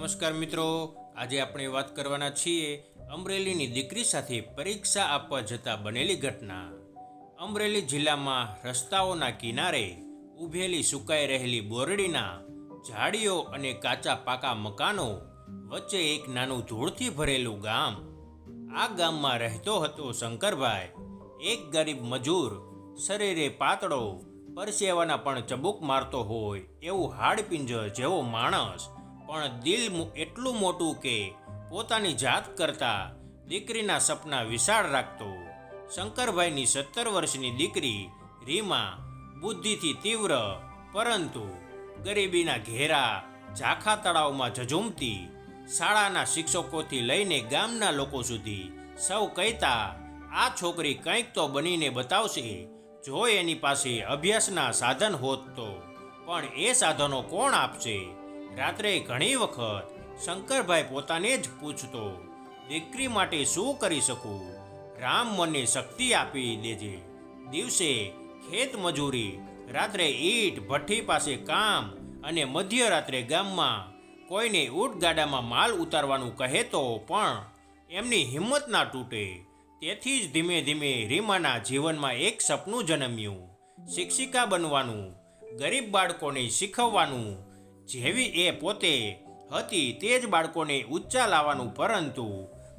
નમસ્કાર મિત્રો, આજે આપણે વાત કરવાના છીએ અમરેલીની દીકરી સાથે પરીક્ષા આપવા જતાં બનેલી ઘટના. અમરેલી જિલ્લામાં રસ્તાઓના કિનારે ઊભેલી સુકાઈ રહેલી બોરડીના ઝાડીઓ અને કાચા પાકા મકાનો વચ્ચે એક નાનું ધૂળથી ભરેલું ગામ. આ ગામમાં રહેતો હતો શંકરભાઈ, એક ગરીબ મજૂર, શરીરે પાતળો, પરસેવાના પણ ચબૂક મારતો હોય એવું હાડપિંજર જેવો માણસ, પણ દિલ એટલું મોટું કે પોતાની જાત કરતાં દીકરીના સપના વિશાળ રાખતો. શંકરભાઈની 17 વર્ષની દીકરી રીમા બુદ્ધિથી તીવ્ર, પરંતુ ગરીબીના ઘેરા ઝાંખા તળાવમાં ઝઝૂમતી. શાળાના શિક્ષકોથી લઈને ગામના લોકો સુધી સૌ કહેતા, આ છોકરી કંઈક તો બનીને બતાવશે જો એની પાસે અભ્યાસના સાધન હોત તો. પણ એ સાધનો કોણ આપશે? રાત્રે ઘણી વખત શંકરભાઈ પોતાને જ પૂછતો, દીકરી માટે શું કરી શકું? રામ મને શક્તિ આપી દેજે. દિવસે ખેત મજૂરી, રાત્રે ઈંટ ભઠ્ઠી પાસે કામ, અને મધ્યરાત્રે ગામમાં કોઈને ઊંટગાડામાં માલ ઉતારવાનું કહેતો, પણ એમની હિંમત ના તૂટે. તેથી જ ધીમે ધીમે રીમાના જીવનમાં એક સપનું જન્મ્યું, શિક્ષિકા બનવાનું, ગરીબ બાળકોને શીખવવાનું. જેવી એ પોતે હતી તે જ બાળકોને ઊંચા લાવવાનું. પરંતુ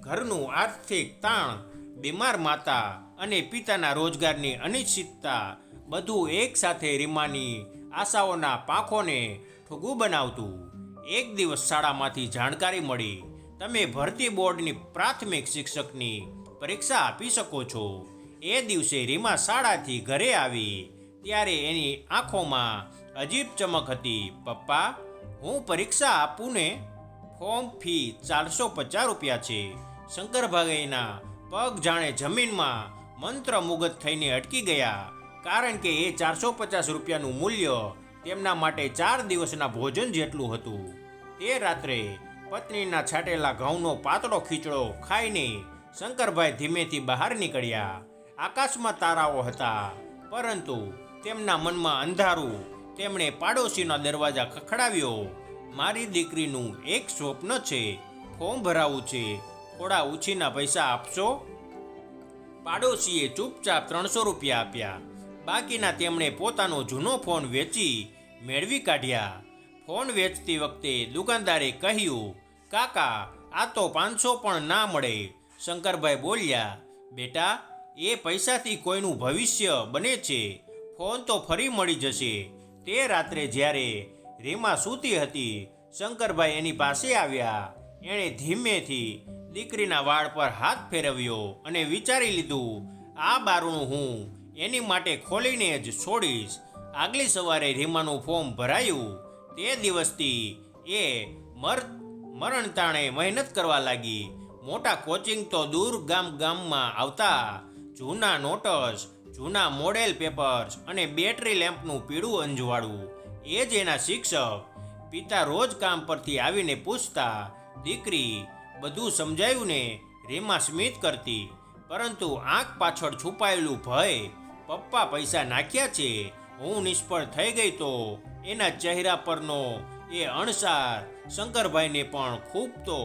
ઘરનું આર્થિક તાણ, બીમાર માતા અને પિતાના રોજગારની અનિશ્ચિતતા બધું એકસાથે રીમાની આશાઓના પાંખોને ઠૂગું બનાવતું. એક દિવસ શાળામાંથી જાણકારી મળી, તમે ભરતી બોર્ડની પ્રાથમિક શિક્ષકની પરીક્ષા આપી શકો છો. એ દિવસે રીમા શાળાથી ઘરે આવી ત્યારે એની આંખોમાં અજીબ ચમક હતી. પપ્પા, હું પરીક્ષા આપું ને? ફોર્મ ફી 450 રૂપિયા છે. શંકરભાઈના પગ જાણે જમીનમાં મંત્રમુગ્ધ થઈને અટકી ગયા, કારણ કે એ 450 રૂપિયાનું મૂલ્ય તેમના માટે 4 દિવસના ભોજન જેટલું હતું. તે રાત્રે પત્નીના છાંટેલા ઘઉંનો પાતળો ખીચડો ખાઈને શંકરભાઈ ધીમેથી બહાર નીકળ્યા. આકાશમાં તારાઓ હતા, પરંતુ તેમના મનમાં અંધારું. તેમણે પાડોશીનો દરવાજા ખખડાવ્યો. મારી દીકરીનું એક સ્વપ્ન છે, ફોર્મ ભરાવું છે, થોડા ઉછીના પૈસા આપશો? પાડોશીએ ચૂપચાપ 300 રૂપિયા આપ્યા. બાકીના તેમણે પોતાનો જૂનો ફોન વેચી મેળવી કાઢ્યા. ફોન વેચતી વખતે દુકાનદારે કહ્યું, કાકા, આ તો 500 પણ ના મળે. શંકરભાઈ બોલ્યા, બેટા, એ પૈસાથી કોઈનું ભવિષ્ય બને છે, ફોન તો ફરી મળી જશે. તે રાત્રે જ્યારે રીમા સૂતી હતી, શંકરભાઈ એની પાસે આવ્યા. એણે ધીમેથી દીકરીના વાળ પર હાથ ફેરવ્યો અને વિચારી લીધું, આ બારણું હું એની માટે ખોલીને જ છોડીશ. આગલી સવારે રીમાનું ફોર્મ ભરાયું. તે દિવસથી એ મરણતાણે મહેનત કરવા લાગી. મોટા કોચિંગ તો દૂર ગામમાં આવતા. જૂના નોટ્સ, જૂના મોડેલ પેપર્સ અને બેટરી લેમ્પનું પીળું અંજવાળું એ જ એના શિક્ષક. પિતા રોજ કામ પરથી આવીને પૂછતા, દીકરી, બધું સમજાયું ને? રીમા સ્મિત કરતી, પરંતુ આંખ પાછળ છુપાયેલું ભય. પપ્પા, પૈસા નાખ્યા છે, હું નિષ્ફળ થઈ ગઈ તો? એના ચહેરા પરનો એ અણસાર શંકરભાઈને પણ ખૂબતો,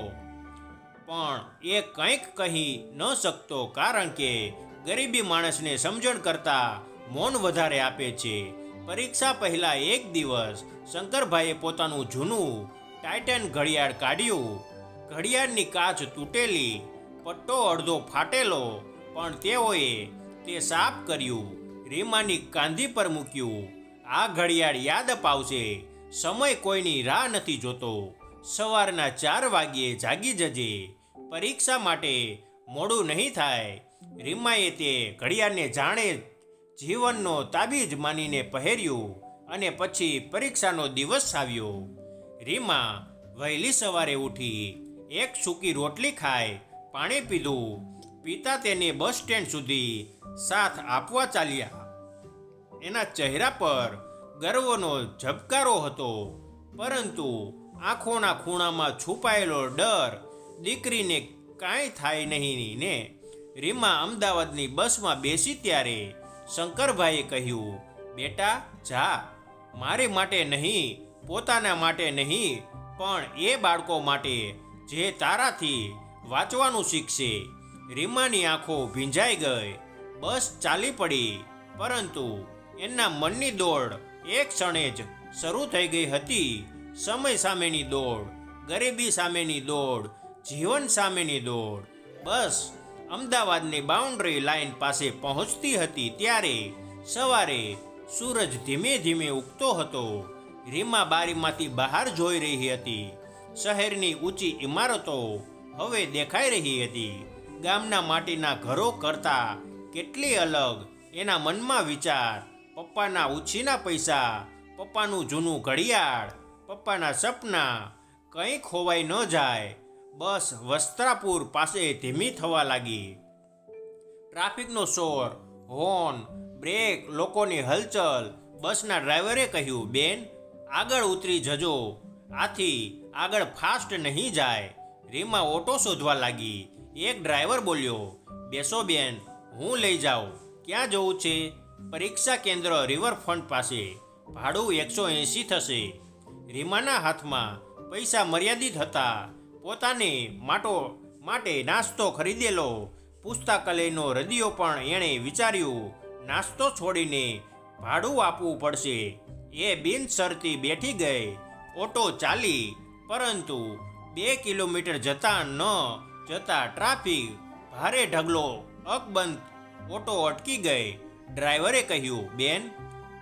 પણ એ કંઈક કહી ન શકતો, કારણ કે ગરીબી માણસને સમજણ કરતાં મૌન વધારે આપે છે. પરીક્ષા પહેલા એક દિવસ શંકરભાઈએ પોતાનું જૂનું ટાઇટન ઘડિયાળ કાઢ્યું. ઘડિયાળની કાચ તૂટેલી, પટ્ટો અડધો ફાટેલો, પણ તેઓએ તે સાફ કર્યું, રીમાની કાંધી પર મૂક્યું. આ ઘડિયાળ યાદ અપાવશે, સમય કોઈની રાહ નથી જોતો. સવારના 4 વાગ્યે જાગી જજે, પરીક્ષા માટે મોડું નહીં થાય. રીમાએ તે ઘડિયાળને જાણે જીવનનો તાબીજ માનીને પહેર્યું, અને પછી પરીક્ષાનો દિવસ આવ્યો. રીમા વહેલી સવારે ઉઠી, એક સૂકી રોટલી ખાઈ, પાણી પીધું. પિતા તેને બસ સ્ટેન્ડ સુધી સાથ આપવા ચાલ્યા. એના ચહેરા પર ગર્વનો ઝબકારો હતો, પરંતુ આંખોના ખૂણામાં છુપાયેલો ડર, દીકરીને કાંઈ થાય નહીં ને. રીમા અમદાવાદની બસમાં બેસી ત્યારે શંકરભાઈએ કહ્યું, બેટા જા, મારી માટે નહીં, પોતાના માટે નહીં, પણ એ બાળકો માટે જે તારાથી વાંચવાનું શીખશે. રીમાની આંખો ભીંજાઈ ગઈ. બસ ચાલી પડી, પરંતુ એના મનની દોડ એક ક્ષણે જ શરૂ થઈ ગઈ હતી. સમય સામેની દોડ, ગરીબી સામેની દોડ, જીવન સામેની દોડ. બસ અમદાવાદની બાઉન્ડ્રી લાઇન પાસે પહોંચતી હતી ત્યારે સવારે સૂરજ ધીમે ધીમે ઉગતો હતો. રીમા બારીમાંથી બહાર જોઈ રહી હતી. શહેરની ઊંચી ઇમારતો હવે દેખાઈ રહી હતી. ગામના માટીના ઘરો કરતાં કેટલી અલગ. એના મનમાં વિચાર, પપ્પાના ઉછીના પૈસા, પપ્પાનું જૂનું ઘડિયાળ, પપ્પાના સપના, કંઈ ખોવાઈ ન જાય. બસ વસ્ત્રાપુર પાસે ધીમી થવા લાગી. ટ્રાફિકનો શોર, હોર્ન, બ્રેક, લોકોની હલચલ. બસના ડ્રાઈવરે કહ્યું, બેન આગળ ઉતરી જજો, આથી આગળ ફાસ્ટ નહીં જાય. રીમા ઓટો શોધવા લાગી. એક ડ્રાઈવર બોલ્યો, બેસો બેન, હું લઈ જાઉં. ક્યાં જવું છે? પરીક્ષા કેન્દ્ર રિવરફ્રન્ટ પાસે. ભાડું 180 થશે. રીમાના હાથમાં પૈસા મર્યાદિત હતા. પોતાને માટે નાસ્તો ખરીદેલો પુસ્તકાલયનો રદિયો પણ એણે વિચાર્યું. નાસ્તો છોડીને ભાડું આપવું પડશે. એ બિનશરતી બેઠી ગઈ. ઓટો ચાલી, પરંતુ 2 કિલોમીટર જતાં ટ્રાફિક ભારે ઢગલો અકબંધ. ઓટો અટકી ગઈ. ડ્રાઈવરે કહ્યું, બેન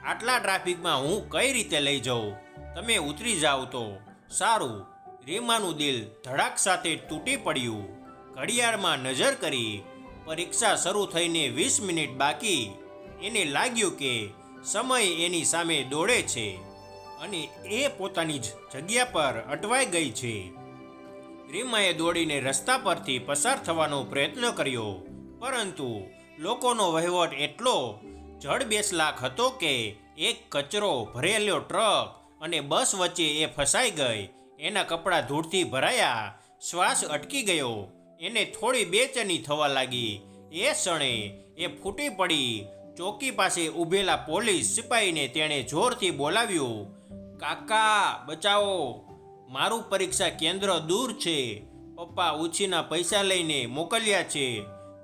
આટલા ટ્રાફિકમાં હું કઈ રીતે લઈ જાઉં? તમે ઉતરી જાઓ તો સારું. રીમાનું દિલ ધડાક સાથે તૂટી પડ્યું. ઘડિયાળમાં નજર કરી. પરીક્ષા શરૂ થઈને 20 મિનિટ બાકી. એને લાગ્યું કે સમય એની સામે દોડે છે અને એ પોતાની જગ્યા પર અટવાઈ ગઈ છે. રીમાએ દોડીને રસ્તા પરથી પસાર થવાનો પ્રયત્ન કર્યો, પરંતુ લોકોનો વહીવટ એટલો જડબેસલાક હતો કે એક કચરો ભરેલો ટ્રક અને બસ વચ્ચે એ ફસાઈ ગઈ. એના કપડાં ધૂળથી ભરાયા. શ્વાસ અટકી ગયો. એને થોડી બેચેની થવા લાગી. એ ક્ષણે એ ફૂટી પડી. ચોકી પાસે ઊભેલા પોલીસ સિપાહીને તેણે જોરથી બોલાવ્યું, કાકા બચાવો, મારું પરીક્ષા કેન્દ્ર દૂર છે. પપ્પા ઉછીના પૈસા લઈને મોકલ્યા છે.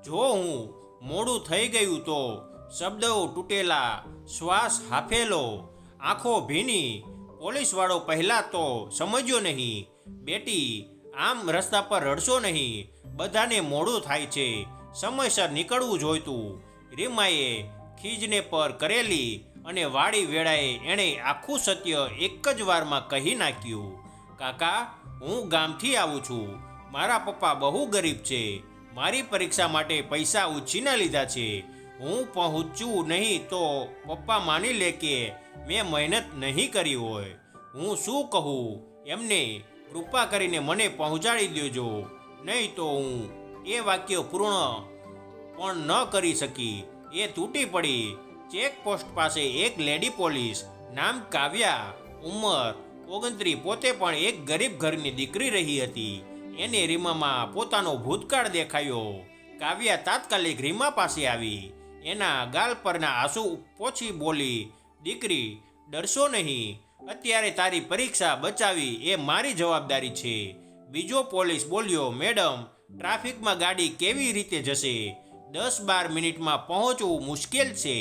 જો હું મોડું થઈ ગયું તો. શબ્દો તૂટેલા, શ્વાસ હાફેલો, આંખો ભીની. પોલીસવાળો પહેલાં તો સમજ્યો નહીં. બેટી આમ રસ્તા પર રડશો નહીં. બધાને મોડું થાય છે. સમયસર નીકળવું જોઈતું. રીમાએ ખીજને પર કરેલી અને વાળી વેળાએ એણે આખું સત્ય એક જ વારમાં કહી નાખ્યું. કાકા હું ગામથી આવું છું. મારા પપ્પા બહુ ગરીબ છે. મારી પરીક્ષા માટે પૈસા ઉછીના લીધા છે. હું પહોંચું નહીં તો પપ્પા માની લે કે મેં મહેનત નહીં કરી હોય. હું શું કહું એમને? કૃપા કરીને મને પહોંચાડી દેજો, નહીં તો હું. એ વાક્ય પૂર્ણ પણ ન કરી શકી. એ તૂટી પડી. ચેકપોસ્ટ પાસે એક લેડી પોલીસ, નામ કાવ્યા, ઉંમર 29, પોતે પણ એક ગરીબ ઘરની દીકરી રહી હતી. એને રીમામાં પોતાનો ભૂતકાળ દેખાયો. કાવ્યા તાત્કાલિક રીમા પાસે આવી. એના ગાલ પરના આંસુ પોછી બોલી, દીકરી ડરશો નહીં. અત્યારે તારી પરીક્ષા બચાવી એ મારી જવાબદારી છે. બીજો પોલીસ બોલ્યો, મેડમ ટ્રાફિકમાં ગાડી કેવી રીતે જશે? 10-12 મિનિટમાં પહોંચવું મુશ્કેલ છે.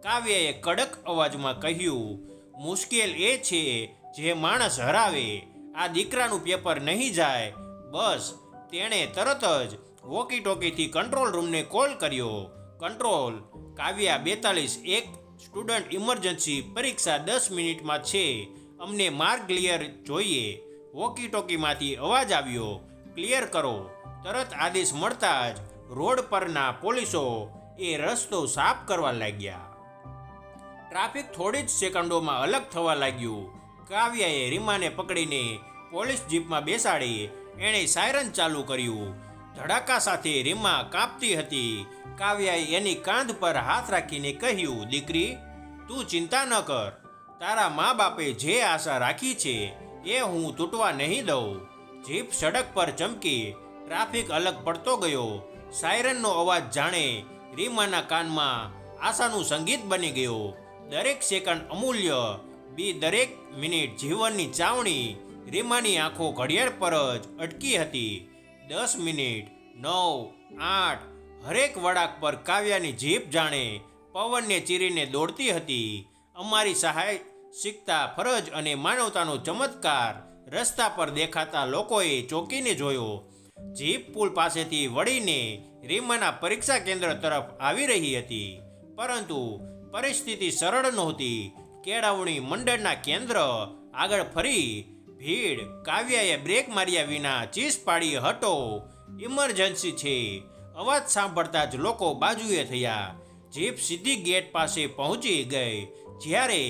કાવ્યાએ કડક અવાજમાં કહ્યું, મુશ્કેલ એ છે જે માણસ હરાવે. આ દીકરાનું પેપર નહીં જાય. બસ તેણે તરત જ વોકી ટોકીથી કંટ્રોલ રૂમને કોલ કર્યો. કંટ્રોલ, કાવ્યા 42, એક સ્ટુડન્ટ ઇમરજન્સી, પરીક્ષા 10 મિનિટમાં છે. અમને માર્ગ ક્લિયર જોઈએ. વોકી ટોકીમાંથી અવાજ આવ્યો, ક્લિયર કરો. તરત આદેશ મળતા જ રોડ પરના પોલીસો એ રસ્તો સાફ કરવા લાગ્યા. ટ્રાફિક થોડી જ સેકન્ડોમાં અલગ થવા લાગ્યું. કાવ્યાએ રીમાને પકડીને પોલીસ જીપમાં બેસાડી. એણે સાયરન ચાલુ કર્યું. ધડાકા સાથે રીમા કાંપતી હતી. કાવ્યાએ એની કાંધ પર હાથ રાખીને કહ્યું, દીકરી તું ચિંતા ન કર. તારા મા બાપે જે આશા રાખી છે એ હું તૂટવા નહીં દઉં. જીપ સડક પર ચમકી. ટ્રાફિક અલગ પડતો ગયો. સાયરનનો અવાજ જાણે રીમાના કાનમાં આશાનું સંગીત બની ગયો. દરેક સેકન્ડ અમૂલ્ય. દરેક મિનિટ જીવનની ચાવણી. રીમાની આંખો ઘડિયાળ પર જ અટકી હતી. 10 મિનિટ, 9, 8, હરેક વળાંક પર કાવ્યાની જીભ જાણે પવનને ચીરીને દોડતી હતી. અમારી સાહસિકતા, ફરજ અને માનવતાનો ચમત્કાર રસ્તા પર દેખાતા લોકોએ ચોંકીને જોયો. જીપ પુલ પાસેથી વળીને રીમાના પરીક્ષા કેન્દ્ર તરફ આવી રહી હતી, પરંતુ પરિસ્થિતિ સરળ નહોતી. કેળવણી મંડળના કેન્દ્ર આગળ ફરી ભીડ. કાવ્યાએ બ્રેક માર્યા વિના ચીસ પાડી, હટો, ઇમરજન્સી છે. અવાજ સાંભળતા જ લોકો બાજુએ થયા. જીપ સીધી ગેટ પાસે પહોંચી ગઈ. જ્યારે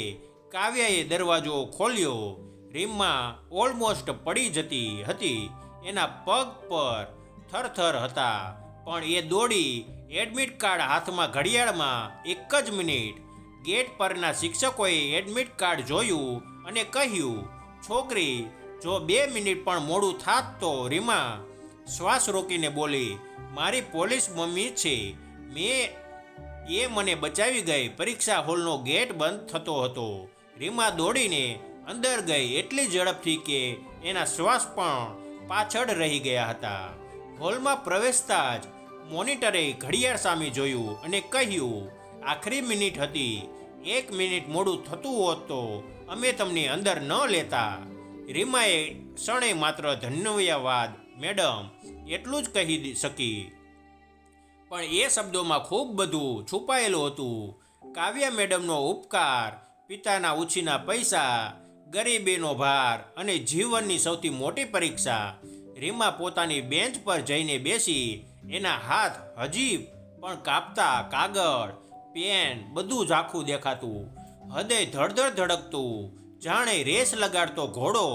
કાવ્યાએ દરવાજો ખોલ્યો, રીમા ઓલમોસ્ટ પડી જતી હતી. એના પગ પર થરથર હતા, પણ એ દોડી એડમિટ કાર્ડ હાથમાં, ઘડિયાળમાં 1 જ મિનિટ. ગેટ પરના શિક્ષકોએ એડમિટ કાર્ડ જોયું અને કહ્યું, છોકરી, જો 2 મિનિટ પણ મોડું થાત તો. રીમા શ્વાસ રોકીને બોલી, મારી પોલીસ મમ્મી છે, એ મને બચાવી ગઈ. પરીક્ષા હોલનો ગેટ બંધ થતો હતો. રીમા દોડીને અંદર ગઈ એટલી ઝડપથી કે એના શ્વાસ પણ પાછળ રહી ગયા હતા. હોલમાં પ્રવેશતા જ મોનિટરે ઘડિયાળ સામે જોયું અને કહ્યું, આખરી મિનિટ હતી. 1 મિનિટ મોડું થતું હોત તો અમે તમને અંદર ન લેતા. રીમાએ ક્ષણે માત્ર ધન્યવાદ મેડમ એટલું જ કહી શકી, પણ એ શબ્દોમાં ખૂબ બધું છુપાયેલું હતું. કાવ્યા મેડમનો ઉપકાર, પિતાના ઉછીના પૈસા, ગરીબીનો ભાર અને જીવનની સૌથી મોટી પરીક્ષા. રીમા પોતાની બેન્ચ પર જઈને બેસી. એના હાથ હજી પણ કાપતા, કાગળ, પેન બધું ઝાખું દેખાતું. હૃદય ધડધડ ધડકતું, જાણે રેસ લગાડતો ઘોડો.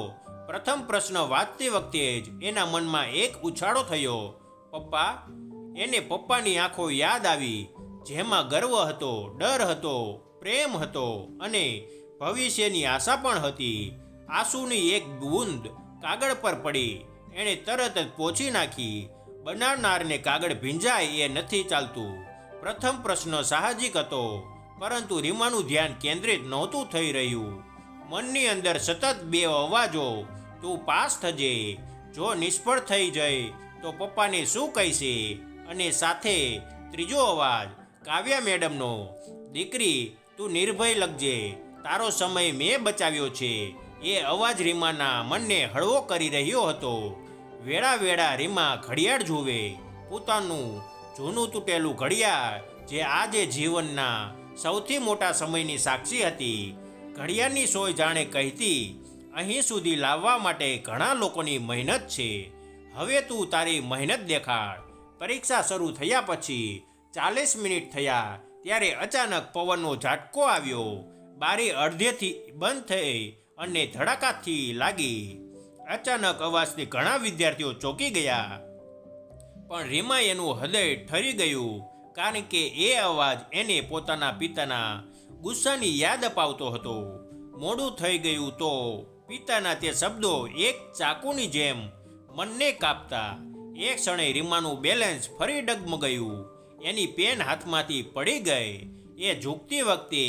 પ્રથમ પ્રશ્ન વાંચતી વખતે જ એના મનમાં એક ઉછાળો થયો, પપ્પા. એને પપ્પાની આંખો યાદ આવી, જેમાં ગર્વ હતો, ડર હતો, પ્રેમ હતો અને ભવિષ્યની આશા પણ હતી. આંસુની એક બૂંદ કાગળ પર પડી. એણે તરત જ પોંછી નાખી. બનાવનારને કાગળ ભીંજાય એ નથી ચાલતું. પ્રથમ પ્રશ્ન સાહજિક હતો, પરંતુ રીમાનું ધ્યાન કેન્દ્રિત નહોતું થઈ રહ્યું. મનની અંદર સતત 2 અવાજો, તું પાસ થજે, જો નિષ્ફળ થઈ જાય તો પપ્પાને શું કહેશે? અને સાથે ત્રીજો અવાજ, કાવ્યા મેડમનો, દીકરી, તું નિર્ભય લખજે, તારો સમય મેં બચાવ્યો છે. એ અવાજ રીમાના મનને હળવો કરી રહ્યો હતો. વેળા વેળા રીમા ઘડિયાળ જુએ, પોતાનું જૂનું તૂટેલું ઘડિયાળ, જે આજે જીવનના સૌથી મોટા સમયની સાક્ષી હતી. ઘડિયાળની સોય જાણે કહેતી, અહીં સુધી લાવવા માટે ઘણા લોકોની મહેનત છે. હવે તું તારી મહેનત દેખાડ. પરીક્ષા શરૂ થયા પછી 40 મિનિટ થયા ત્યારે અચાનક પવનનો ઝાટકો આવ્યો. બારી અડધેથી બંધ થઈ અને ધડાકાથી લાગી. અચાનક અવાજથી ઘણા વિદ્યાર્થીઓ ચોંકી ગયા, પણ રીમા એનું હૃદય ઠરી ગયું, કારણ કે એ અવાજ એને પોતાના પિતાના ગુસ્સાની યાદ અપાવતો હતો. મોડું થઈ ગયું તો પિતાના તે શબ્દો એક ચાકુની જેમ મનને કાપતા. એક ક્ષણે રીમાનું બેલેન્સ ફરી ડગમગાયું. એની પેન હાથમાંથી પડી ગઈ. એ ઝૂકતી વખતે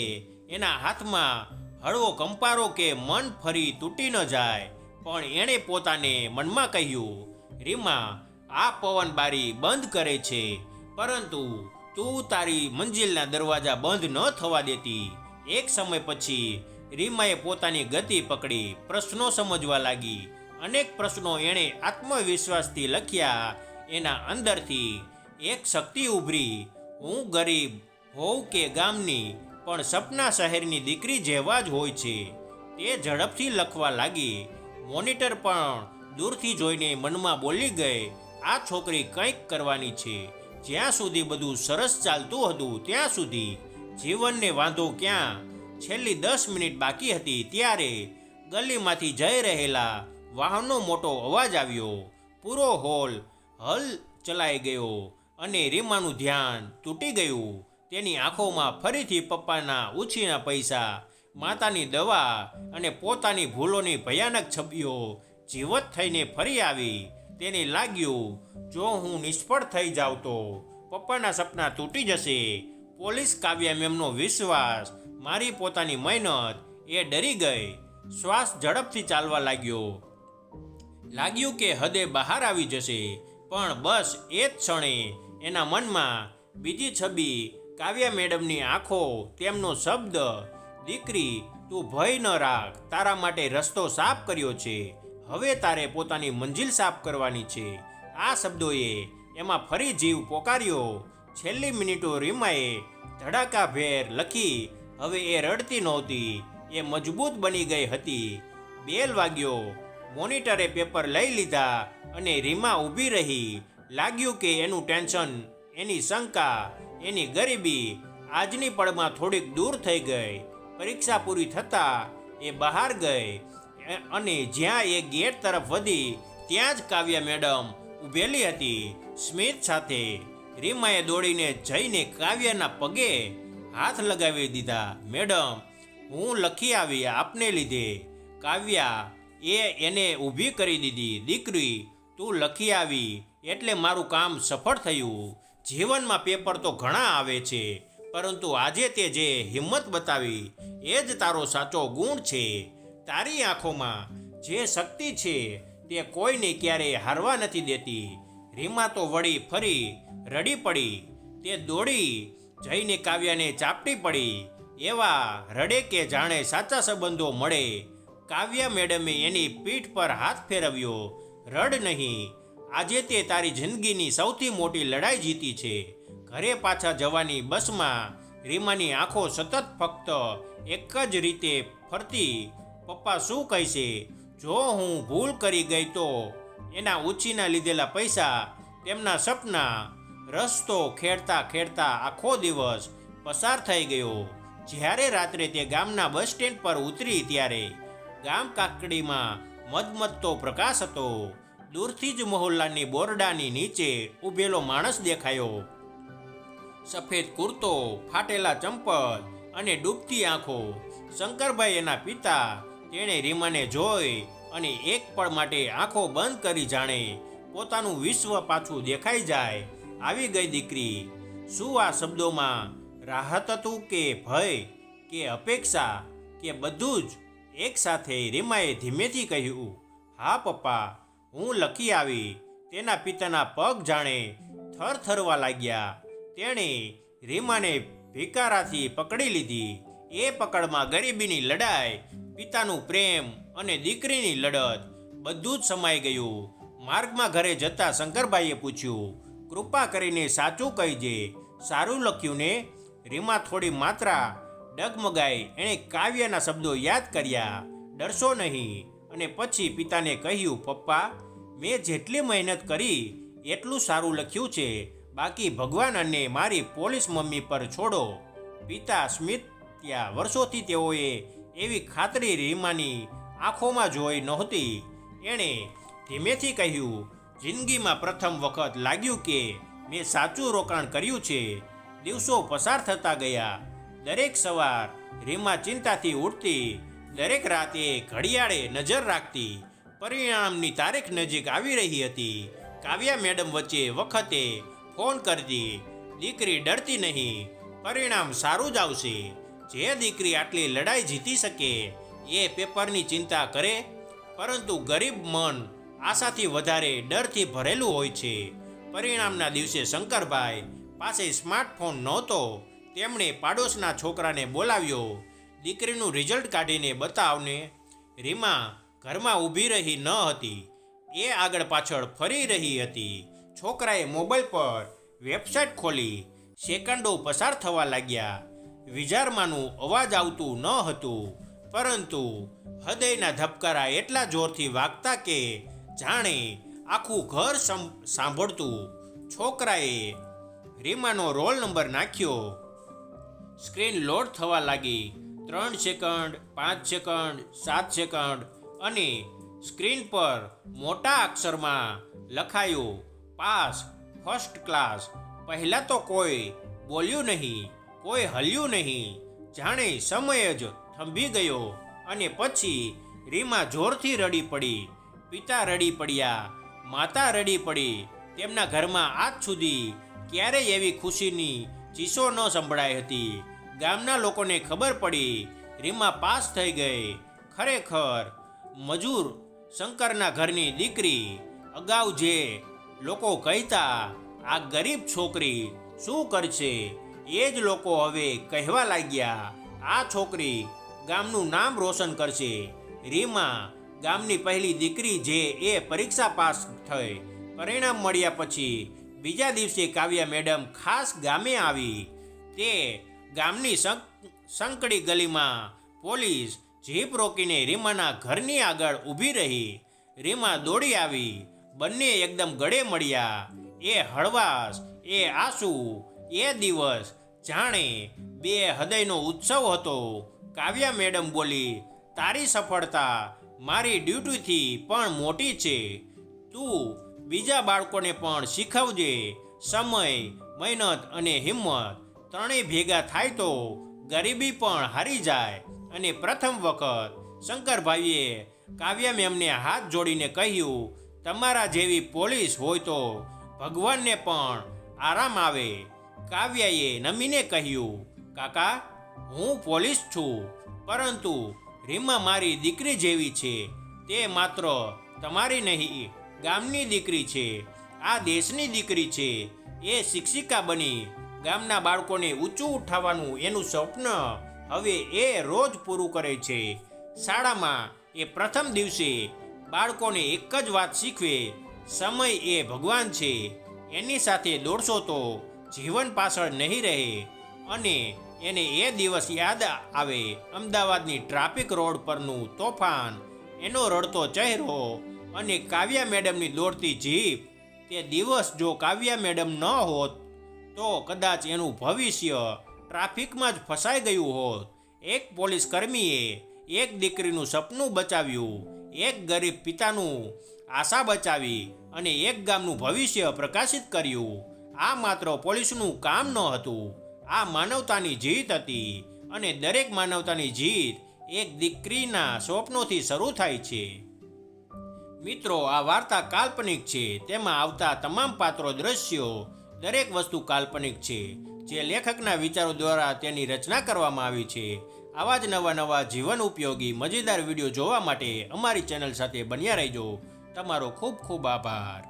એના હાથમાં હળવો કંપારો કે મન ફરી તૂટી ન જાય. પણ એણે પોતાને મનમાં કહ્યું, રીમા, આ પવન બારી બંધ કરે છે, પરંતુ તું તારી મંજિલના દરવાજા બંધ ન થવા દેતી. એક સમય પછી રીમાએ પોતાની ગતિ પકડી, પ્રશ્નો સમજવા લાગી. અનેક પ્રશ્નો એણે આત્મવિશ્વાસથી લખ્યા. એના અંદરથી એક શક્તિ ઉભરી. હું ગરીબ હોઉં કે ગામની, પણ સપના શહેરની દીકરી જેવા જ હોય છે. તે ઝડપથી લખવા લાગી. મોનિટર પણ દૂરથી જોઈને મનમાં બોલી ગઈ, આ છોકરી કંઈક કરવાની છે. જ્યાં સુધી બધું સરસ ચાલતું હતું ત્યાં સુધી. જીવનને વાંધો ક્યાં? છેલ્લી 10 મિનિટ બાકી હતી ત્યારે ગલીમાંથી જઈ રહેલા વાહનનો મોટો અવાજ આવ્યો. પૂરો હોલ હલ ચલાઈ ગયો અને રીમાનું ધ્યાન તૂટી ગયું. તેની આંખોમાં ફરીથી પપ્પાના ઉછીના પૈસા, માતાની દવા અને પોતાની ભૂલોની ભયાનક છબીઓ જીવત થઈને ફરી આવી. તેને લાગ્યું, જો હું નિષ્ફળ થઈ જાઉં તો પપ્પાના સપના તૂટી જશે. પોલીસ, કાવ્યા મેમનો વિશ્વાસ, મારી પોતાની મહેનત. એ ડરી ગઈ. શ્વાસ ઝડપથી ચાલવા લાગ્યો. લાગ્યું કે હદે બહાર આવી જશે, પણ બસ એ જ ક્ષણે એના મનમાં બીજી છબી કાવ્યા મેડમની આંખો, તેમનો શબ્દ, દીકરી તું ભય ન રાખ, તારા માટે રસ્તો સાફ કર્યો છે, હવે તારે પોતાની મંજિલ સાફ કરવાની છે. આ શબ્દોએ એમાં ફરી જીવ પોકાર્યો. છેલ્લી મિનિટો રીમાએ ધડાકાભેર લખી. હવે એ રડતી નહોતી, એ મજબૂત બની ગઈ હતી. બેલ વાગ્યો. મોનિટરે પેપર લઈ લીધા અને રીમા ઊભી રહી. લાગ્યું કે એનું ટેન્શન, એની શંકા, એની ગરીબી આજની પળમાં થોડીક દૂર થઈ ગઈ. પરીક્ષા પૂરી થતાં એ બહાર ગઈ અને જ્યાં એ ગેટ તરફ વધી ત્યાં જ કાવ્યા મેડમ ઊભેલી હતી સ્મિત સાથે. રીમાએ દોડીને જઈને કાવ્યાના પગે હાથ લગાવી દીધા. મેડમ, હું લખી આવી આપને લીધે. કાવ્યા એને ઊભી કરી દીધી. દીકરી, તું લખી આવી એટલે મારું કામ સફળ થયું. જીવનમાં પેપર તો ઘણા આવે છે, પરંતુ આજે તે જે હિંમત બતાવી એ જ તારો સાચો ગુણ છે. તારી આંખોમાં જે શક્તિ છે તે કોઈને ક્યારેય હારવા નથી દેતી. રીમા તો વળી ફરી રડી પડી. તે દોડી જઈને કાવ્યાને ચાપટી પડી. એવા રડે કે જાણે સાચા સંબંધો મળે. કાવ્યા મેડમે એની પીઠ પર હાથ ફેરવ્યો. રડ નહીં, આજે તે તારી જિંદગીની સૌથી મોટી લડાઈ જીતી છે. ઘરે પાછા જવાની બસમાં રીમાની આંખો સતત ફક્ત એક જ રીતે ફરતી. પપ્પા શું કહેશે જો હું ભૂલ કરી ગઈ તો? એના ઉછીના લીધેલા પૈસા, તેમના સપના. રસ્તો ખેડતા ખેડતા આખો દિવસ પસાર થઈ ગયો. જ્યારે રાત્રે તે ગામના બસ સ્ટેન્ડ પર ઉતરી ત્યારે ગામ કાકડીમાં મધમધતો પ્રકાશ હતો. દૂરથી જ મહોલ્લાની બોરડાની નીચે ઊભેલો માણસ દેખાયો. સફેદ કુર્તો, ફાટેલા ચંપલ અને ડૂબતી આંખો. શંકરભાઈ એના પિતા. તેણે રીમાને જોઈ અને એક પળ માટે આંખો બંધ કરી, જાણે પોતાનું વિશ્વ પાછું દેખાઈ જાય. આવી ગઈ દીકરી. શું આ શબ્દોમાં રાહત હતું કે ભય કે અપેક્ષા કે બધું જ એક સાથે? રીમાએ ધીમેથી કહ્યું, હા પપ્પા, હું લખી આવી. તેના પિતાના પગ જાણે થરથરવા લાગ્યા. તેણે રીમાને ભિકારાથી પકડી લીધી. એ પકડમાં ગરીબીની લડાઈ, પિતાનું પ્રેમ અને દીકરીની લડત બધું જ સમાઈ ગયું. માર્ગમાં ઘરે જતા શંકરભાઈએ પૂછ્યું, કૃપા કરીને સાચું કહીજે, સારું લખ્યું ને? રીમા થોડી માત્રા ડગમગાઈ. એણે કાવ્યના શબ્દો યાદ કર્યા, ડરશો નહીં. અને પછી પિતાને કહ્યું, પપ્પા, મેં જેટલી મહેનત કરી એટલું સારું લખ્યું છે, બાકી ભગવાન અને મારી પોલીસ મમ્મી પર છોડો. પિતા સ્મિત ત્યાં વર્ષોથી તેઓએ એવી ખાતરી રીમાની આંખોમાં જોઈ નહોતી. એણે ધીમેથી કહ્યું, જિંદગીમાં પ્રથમ વખત લાગ્યું કે મેં સાચું રોકાણ કર્યું છે. દિવસો પસાર થતા ગયા. દરેક સવાર રીમા ચિંતાથી ઉઠતી. દરેક રાતે ઘડિયાળે નજર રાખતી. પરિણામની તારીખ નજીક આવી રહી હતી. કાવ્યા મેડમ વચ્ચે વખતે ફોન કરતી, દીકરી ડરતી નહીં, પરિણામ સારું જ આવશે. જે દીકરી આટલી લડાઈ જીતી શકે એ પેપરની ચિંતા કરે? પરંતુ ગરીબ મન આશાથી વધારે ડરથી ભરેલું હોય છે. પરિણામના દિવસે શંકરભાઈ પાસે સ્માર્ટફોન નહોતો. તેમણે પાડોશના છોકરાને બોલાવ્યો, દીકરીનું રિઝલ્ટ કાઢીને બતાવને. રીમા ઘરમાં ઊભી રહી ન હતી. એ આગળ પાછળ ફરી રહી હતી. છોકરાએ મોબાઈલ પર વેબસાઇટ ખોલી. સેકન્ડો પસાર થવા લાગ્યા. વિજારમાંનું અવાજ આવતું ન હતું, પરંતુ હૃદયના ધબકારા એટલા જોરથી વાગતા કે જાણે આખું ઘર સાંભળતું. છોકરાએ રીમાનો રોલ નંબર નાખ્યો. સ્ક્રીન લોડ થવા લાગી. 3 સેકન્ડ, 5 સેકન્ડ, 7 સેકન્ડ અને સ્ક્રીન પર મોટા અક્ષરમાં લખાયું, પાસ, ફર્સ્ટ ક્લાસ. પહેલાં તો કોઈ બોલ્યું નહીં, કોઈ હલ્યું નહીં, જાણે સમય જ થંભી ગયો. અને પછી રીમા જોરથી રડી પડી. પિતા રડી પડ્યા, માતા રડી પડી. તેમના ઘરમાં આજ સુધી ક્યારેય એવી ખુશીની ચીસો ન સંભળાઈ હતી. ગામના લોકોને ખબર પડી રીમા પાસ થઈ ગઈ. ખરેખર મજૂર શંકરના ઘરની દીકરી. અગાઉ જે લોકો કહેતા આ ગરીબ છોકરી શું કરશે, એ જ લોકો હવે કહેવા લાગ્યા આ છોકરી ગામનું નામ રોશન કરશે. રીમા ગામની પહેલી દીકરી જે એ પરીક્ષા પાસ થઈ. પરિણામ મળ્યા પછી બીજા દિવસે કાવ્યા મેડમ ખાસ ગામે આવી. તે ગામની સંકડી ગલીમાં પોલીસ જીપ રોકીને રીમાના ઘરની આગળ ઊભી રહી. રીમા દોડી આવી. બંને એકદમ ગળે મળ્યા. એ હળવાશ, એ આંસુ, એ દિવસ જાણે બે હૃદયનો ઉત્સવ હતો. કાવ્યા મેડમ બોલી, તારી સફળતા મારી ડ્યુટીથી પણ મોટી છે. તું બીજા બાળકોને પણ શીખવજે. સમય, મહેનત અને હિંમત ત્રણેય ભેગા થાય તો ગરીબી પણ હારી જાય. અને પ્રથમ વખત શંકરભાઈએ કાવ્યા મેમને હાથ જોડીને કહ્યું, તમારા જેવી પોલીસ હોય તો ભગવાનને પણ આરામ આવે. કાવ્યાએ નમીને કહ્યું, કાકા હું પોલીસ છું, પરંતુ રીમા મારી દીકરી જેવી છે. તે માત્ર તમારી નહીં, ગામની દીકરી છે, આ દેશની દીકરી છે. એ શિક્ષિકા બની ગામના બાળકોને ઊંચું ઉઠાવવાનું એનું સ્વપ્ન હવે એ રોજ પૂરું કરે છે. શાળામાં એ પ્રથમ દિવસે બાળકોને એક જ વાત શીખવે, સમય એ ભગવાન છે. એની સાથે દોડશો તો જીવન પાછળ નહીં રહે. અને એને એ દિવસ યાદ આવે, અમદાવાદની ટ્રાફિક રોડ પરનું તોફાન, એનો રડતો ચહેરો અને કાવ્યા મેડમની દોડતી જીપ. તે દિવસ જો કાવ્યા મેડમ ન હોત તો કદાચ એનું ભવિષ્ય ટ્રાફિકમાં જ ફસાઈ ગયું હોત. એક પોલીસ કર્મીએ એક દીકરીનું સપનું બચાવ્યું, એક ગરીબ પિતાનું આશા બચાવી અને એક ગામનું ભવિષ્ય પ્રકાશિત કર્યું. આ માત્ર પોલીસનું કામ ન હતું, આ માનવતાની જીત હતી. અને દરેક માનવતાની જીત એક દીકરીના સ્વપ્નોથી શરૂ થાય છે. મિત્રો, આ વાર્તા કાલ્પનિક છે. તેમાં આવતા તમામ પાત્રો, દ્રશ્યો, દરેક વસ્તુ કાલ્પનિક છે, જે લેખકના વિચારો દ્વારા તેની રચના કરવામાં આવી છે. આવા જ નવા જીવન ઉપયોગી મજેદાર વિડીયો જોવા માટે અમારી ચેનલ સાથે બન્યા રહેજો. તમારો ખૂબ ખૂબ આભાર.